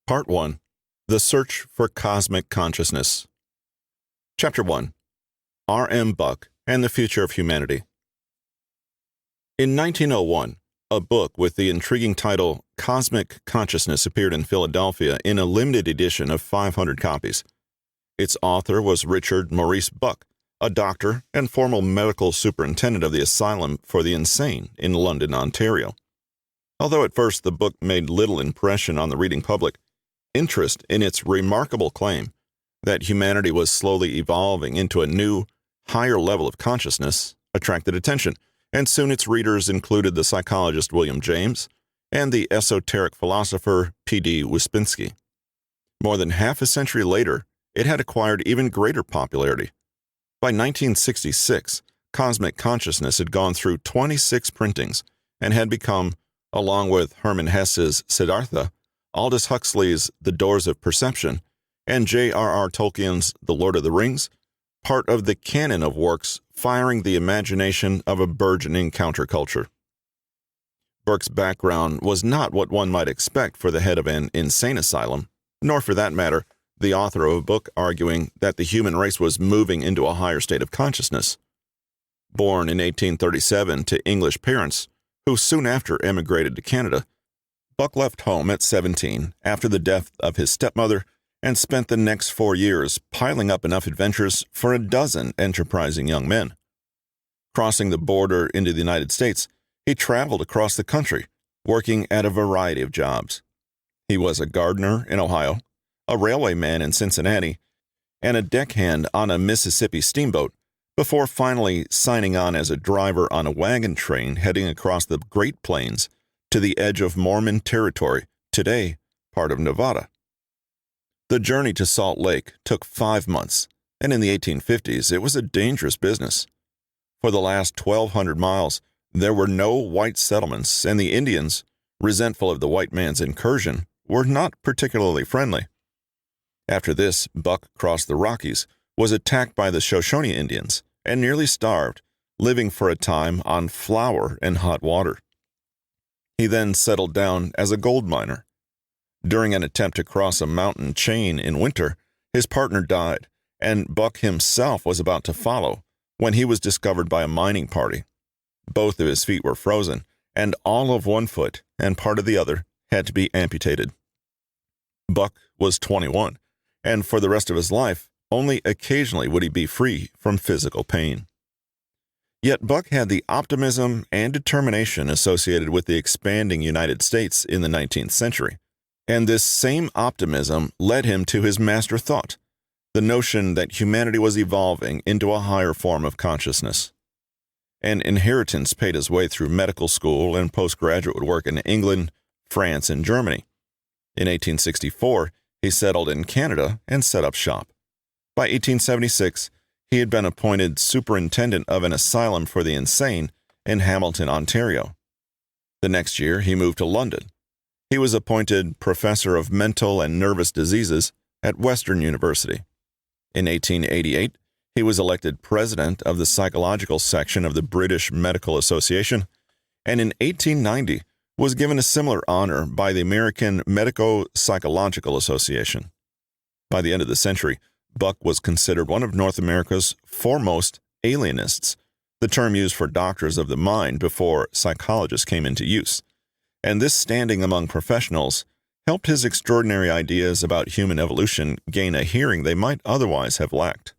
Part 1. The Search for Cosmic Consciousness. Chapter 1. R. M. Bucke and the Future of Humanity. In 1901, a book with the intriguing title Cosmic Consciousness appeared in Philadelphia in a limited edition of 500 copies. Its author was Richard Maurice Bucke, a doctor and former medical superintendent of the Asylum for the Insane in London, Ontario. Although at first the book made little impression on the reading public, interest in its remarkable claim that humanity was slowly evolving into a new, higher level of consciousness attracted attention, and soon its readers included the psychologist William James and the esoteric philosopher P.D. Ouspensky. More than half a century later, it had acquired even greater popularity. By 1966, Cosmic Consciousness had gone through 26 printings and had become, along with Hermann Hesse's Siddhartha, Aldous Huxley's The Doors of Perception, and J.R.R. Tolkien's The Lord of the Rings, part of the canon of works firing the imagination of a burgeoning counterculture. Burke's background was not what one might expect for the head of an insane asylum, nor for that matter, the author of a book arguing that the human race was moving into a higher state of consciousness. Born in 1837 to English parents, who soon after emigrated to Canada, Bucke left home at 17 after the death of his stepmother and spent the next 4 years piling up enough adventures for a dozen enterprising young men. Crossing the border into the United States, he traveled across the country, working at a variety of jobs. He was a gardener in Ohio, a railway man in Cincinnati, and a deckhand on a Mississippi steamboat, before finally signing on as a driver on a wagon train heading across the Great Plains to the edge of Mormon territory, today part of Nevada. The journey to Salt Lake took 5 months, and in the 1850s it was a dangerous business. For the last 1,200 miles, there were no white settlements, and the Indians, resentful of the white man's incursion, were not particularly friendly. After this, Bucke crossed the Rockies, was attacked by the Shoshone Indians, and nearly starved, living for a time on flour and hot water. He then settled down as a gold miner. During an attempt to cross a mountain chain in winter, his partner died, and Bucke himself was about to follow when he was discovered by a mining party. Both of his feet were frozen, and all of one foot and part of the other had to be amputated. Bucke was 21, and for the rest of his life, only occasionally would he be free from physical pain. Yet Bucke had the optimism and determination associated with the expanding United States in the 19th century, and this same optimism led him to his master thought, the notion that humanity was evolving into a higher form of consciousness. An inheritance paid his way through medical school and postgraduate work in England, France, and Germany. In 1864, he settled in Canada and set up shop. By 1876, he had been appointed superintendent of an asylum for the insane in Hamilton, Ontario. The next year, he moved to London. He was appointed professor of mental and nervous diseases at Western University. In 1888, he was elected president of the psychological section of the British Medical Association, and in 1890 was given a similar honor by the American Medico-Psychological Association. By the end of the century, Bucke was considered one of North America's foremost alienists, the term used for doctors of the mind before psychologists came into use, and this standing among professionals helped his extraordinary ideas about human evolution gain a hearing they might otherwise have lacked.